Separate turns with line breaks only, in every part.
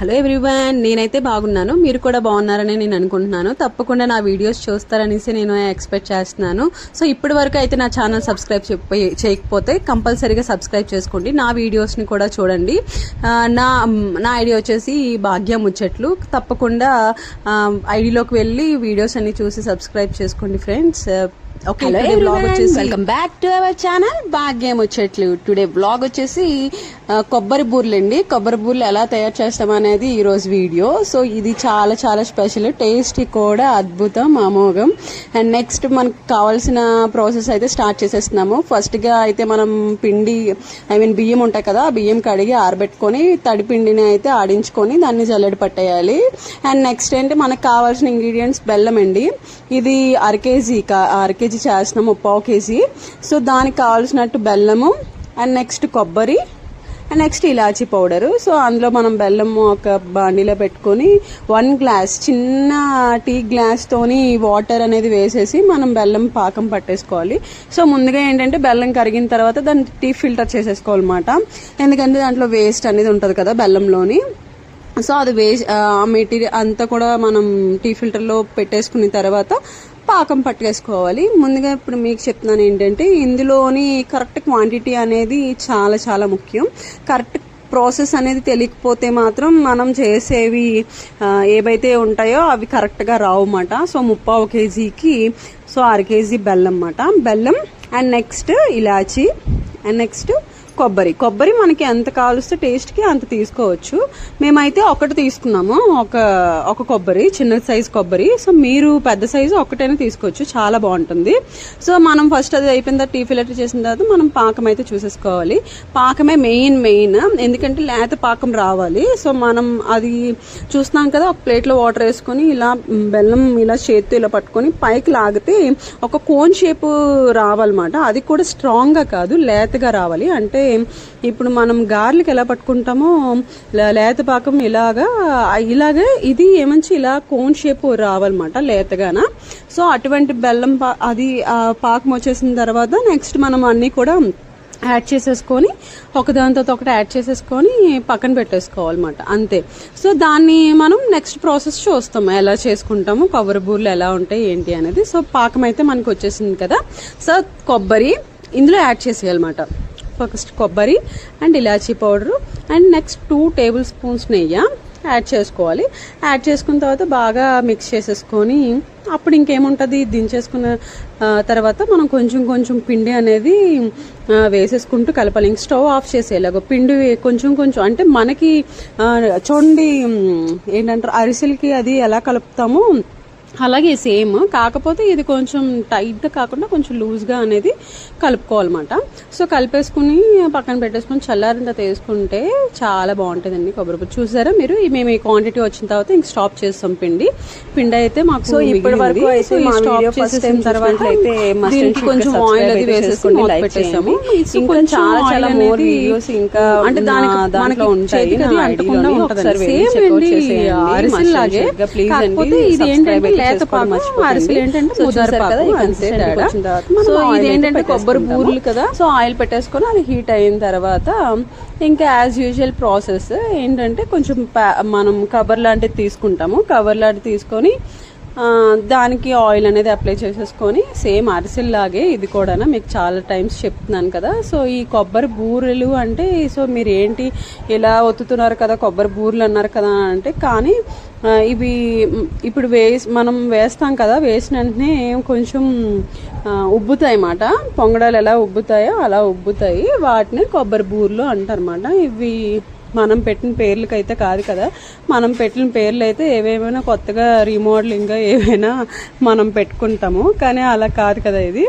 Hello everyone, నేనైతే బాగున్నాను. మీరు కూడా బాగున్నారని నేను అనుకుంటున్నాను. తప్పకుండా నా వీడియోస్ చూస్తారనేసి నేను ఎక్స్పెక్ట్ చేస్తున్నాను. సో ఇప్పటి వరకు అయితే నా ఛానల్ సబ్స్క్రైబ్ చేయకపోతే కంపల్సరీగా సబ్స్క్రైబ్ చేసుకోండి. నా వీడియోస్ని కూడా చూడండి. నా ఐడియా వచ్చేసి భాగ్య ముచ్చట్లు. తప్పకుండా ఐడిలోకి వెళ్ళి వీడియోస్ అన్ని చూసి సబ్స్క్రైబ్ చేసుకోండి friends. Okay, welcome back to our channel భాగ్యం ముచ్చట్లు. టుడే బ్లాగ్ వచ్చేసి కొబ్బరి బూర్లు అండి. కొబ్బరి బూర్లు ఎలా తయారు చేస్తామనేది ఈ రోజు వీడియో. సో ఇది చాలా చాలా స్పెషల్, టేస్టీ కూడా అద్భుతం, అమోఘం. అండ్ నెక్స్ట్ మనకు కావాల్సిన ప్రాసెస్ అయితే స్టార్ట్ చేసేస్తున్నాము. ఫస్ట్ గా అయితే మనం బియ్యం ఉంటాయి కదా, ఆ బియ్యం కడిగి ఆరబెట్టుకొని తడి పిండిని అయితే ఆడించుకొని దాన్ని జల్లెడ పట్టేయాలి. అండ్ నెక్స్ట్ ఏంటి మనకు కావాల్సిన ఇంగ్రీడియంట్స్ బెల్లం అండి. ఇది అర కేజీ చేస్తున్నాము, 1/2 కేజీ. సో దానికి కావాల్సినట్టు బెల్లము, అండ్ నెక్స్ట్ కొబ్బరి, and next elaichi powder. So అందులో మనం బెల్లం ఒక బాండీలో పెట్టుకొని 1 గ్లాస్ చిన్న టీ గ్లాస్ తోని వాటర్ అనేది వేసేసి మనం బెల్లం పాకం పట్టేసుకోవాలి. సో ముందుగా ఏంటంటే బెల్లం కరిగిన తర్వాత దాన్ని టీ ఫిల్టర్ చేసేసుకోవాలన్నమాట. ఎందుకంటే దాంట్లో వేస్ట్ అనేది ఉంటుంది కదా బెల్లంలోని. సో అది మెటీరియల్ అంతా కూడా మనం టీ ఫిల్టర్లో పెట్టేసుకున్న తర్వాత పాకం పట్టేసుకోవాలి. ముందుగా ఇప్పుడు మీకు చెప్తున్నాను ఏంటంటే ఇందులోని కరెక్ట్ క్వాంటిటీ అనేది చాలా చాలా ముఖ్యం. కరెక్ట్ ప్రాసెస్ అనేది తెలియకపోతే మాత్రం మనం చేసేవి ఏవైతే ఉంటాయో అవి కరెక్ట్గా రావు అన్నమాట. సో 1/2 కేజీకి సో 1/2 కేజీ బెల్లం అన్నమాట. బెల్లం and next elaichi and next కొబ్బరి మనకి ఎంత కావలిస్తే టేస్ట్కి అంత తీసుకోవచ్చు. మేమైతే ఒకటి తీసుకున్నాము, ఒక కొబ్బరి, చిన్న సైజు కొబ్బరి. సో మీరు పెద్ద సైజు ఒకటైనా తీసుకోవచ్చు, చాలా బాగుంటుంది. సో మనం ఫస్ట్ అది అయిపోయిన తర్వాత టీ ఫిల్టర్ చేసిన తర్వాత మనం పాకం అయితే చూసేసుకోవాలి. పాకమే మెయిన్, ఎందుకంటే లేత పాకం రావాలి. సో మనం అది చూస్తున్నాం కదా, ఒక ప్లేట్లో వాటర్ వేసుకొని ఇలా బెల్లం ఇలా చేత్తో ఇలా పట్టుకొని పైకి లాగితే ఒక కోన్ షేప్ రావాలన్నమాట. అది కూడా స్ట్రాంగ్గా కాదు, లేతగా రావాలి. అంటే ఇప్పుడు మనం గార్లిక్ ఎలా పట్టుకుంటామో లేత పాకం ఇలాగే ఇది ఏమంచి ఇలా కోన్ షేప్ రావాలన్నమాట, లేతగాన. సో అటువంటి బెల్లం అది పాకం వచ్చేసిన తర్వాత నెక్స్ట్ మనం అన్ని కూడా యాడ్ చేసేసుకొని ఒకదానితో ఒకటి యాడ్ చేసేసుకొని పక్కన పెట్టేసుకోవాలన్నమాట, అంతే. సో దాన్ని మనం నెక్స్ట్ ప్రాసెస్ చూస్తాము, ఎలా చేసుకుంటాము, కొబ్బరి బూర్లు ఎలా ఉంటాయి ఏంటి అనేది. సో పాకం అయితే మనకు వచ్చేసింది కదా. సో కొబ్బరి ఇందులో యాడ్ చేసేయాలన్నమాట. ఫస్ట్ కొబ్బరి and elaichi powder and next 2 table spoons నెయ్యి యాడ్ చేసుకోవాలి. యాడ్ చేసుకున్న తర్వాత బాగా మిక్స్ చేసేసుకొని అప్పుడు ఇంకేముంటుంది, దించేసుకున్న తర్వాత మనం కొంచెం పిండి అనేది వేసేసుకుంటూ కలపాలి. ఇంక స్టవ్ ఆఫ్ చేసేలాగో పిండి కొంచెం అంటే మనకి చూడండి ఏంటంటారు అరిసెలకి అది ఎలా కలుపుతామో అలాగే సేమ్, కాకపోతే ఇది కొంచెం టైట్గా కాకుండా కొంచెం లూజ్గా అనేది కలుపుకోవాలన్నమాట. సో కలిపేసుకుని పక్కన పెట్టేసుకుని చల్లారిన తర్వాత వేసుకుంటే చాలా బాగుంటుందండి కొబ్బరి బూర్లు. చూసారా మీరు, మేము ఈ క్వాంటిటీ వచ్చిన తర్వాత ఇంక స్టాప్ చేస్తాం పిండి అయితే మాకు. సో ఇప్పటి వరకు అయితే స్టాప్ చేసేసిన తర్వాత అయితే కొంచెం ఆయిల్ అది వేసేసుకుని పెట్టేసాము. ఇంకా చాలా చాలా మోర్ వీడియోస్ ఇంకా అంటే దాంట్లో ఉంటాయి, అంటకుండా ఉంటుంది. సేమ్ అండి అరిసెల్ లాగే, కాకపోతే ఇది ఏంటంటే లేత పాకం, అరిసెలు ఏంటంటే ముద్దర పాకం, అంతే తేడా. సో ఇదేంటంటే కొబ్బరి బూర్లు కదా. సో ఆయిల్ పెట్టేసుకొని అది హీట్ అయిన తర్వాత ఇంకా యాజ్ యూజువల్ ప్రాసెస్ ఏంటంటే కొంచెం మనం కవర్ లాంటిది తీసుకుంటాము. కవర్ లాంటిది తీసుకొని దానికి ఆయిల్ అనేది అప్లై చేసేసుకొని సేమ్ అరిసెల్ లాగే ఇది కూడా మీకు చాలా టైమ్స్ చెప్తున్నాను కదా. సో ఈ కొబ్బరి బూరెలు అంటే సో మీరు ఏంటి ఇలా ఒత్తుతున్నారు కదా, కొబ్బరి బూరెలు అన్నారు కదా అంటే, కానీ ఇవి ఇప్పుడు మనం వేస్తాం కదా, వేసిన వెంటనే కొంచెం ఉబ్బుతాయి అన్నమాట. పొంగడాలు ఎలా ఉబ్బుతాయో అలా ఉబ్బుతాయి, వాటిని కొబ్బరి బూరెలు అంటారన్నమాట. ఇవి మనం పెట్టిన పేర్లకి అయితే కాదు కదా, మనం పెట్టిన పేర్లు అయితే ఏవేమైనా కొత్తగా రీమోడలింగ్గా ఏవైనా మనం పెట్టుకుంటాము, కానీ అలా కాదు కదా ఇది.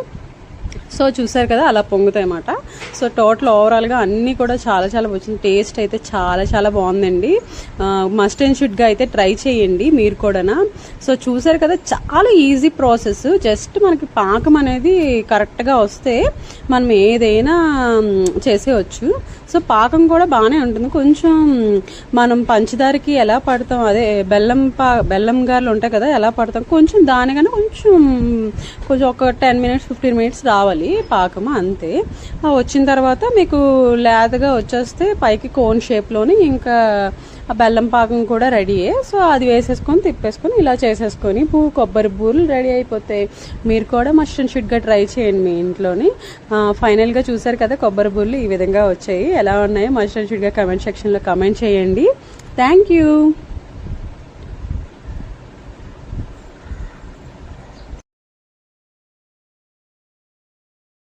సో చూసారు కదా అలా పొంగుతాయి అన్నమాట. సో టోటల్ ఓవరాల్గా అన్నీ కూడా చాలా చాలా వచ్చింది. టేస్ట్ అయితే చాలా చాలా బాగుందండి. మస్ట్ అండ్ షుడ్గా అయితే ట్రై చేయండి మీరు కూడా. సో చూసారు కదా, చాలా ఈజీ ప్రాసెస్. జస్ట్ మనకి పాకం అనేది కరెక్ట్గా వస్తే మనం ఏదైనా చేసేయచ్చు. సో పాకం కూడా బాగానే ఉంటుంది. కొంచెం మనం పంచదారకి ఎలా పడతాం, అదే బెల్లం గారెలు ఉంటాయి కదా ఎలా పడతాం, కొంచెం దానికన్నా కొంచెం ఒక 10 minutes 15 minutes రావాలి పాకం, అంతే. వచ్చిన తర్వాత మీకు లేతగా వచ్చేస్తే పైకి కోన్ షేప్లోని ఇంకా ఆ బెల్లం పాకం కూడా రెడీయే. సో అది వేసేసుకొని తిప్పేసుకొని ఇలా చేసేసుకొని కొబ్బరి బూరెలు రెడీ అయిపోతాయి. మీరు కూడా మస్ట్ అండ్ షుడ్గా ట్రై చేయండి మీ ఇంట్లోని. ఫైనల్గా చూసారు కదా కొబ్బరి బూరెలు ఈ విధంగా వచ్చాయి. ఎలా ఉన్నాయో మస్ట్ అండ్ షుడ్గా కమెంట్ సెక్షన్లో కమెంట్ చేయండి. Thank you.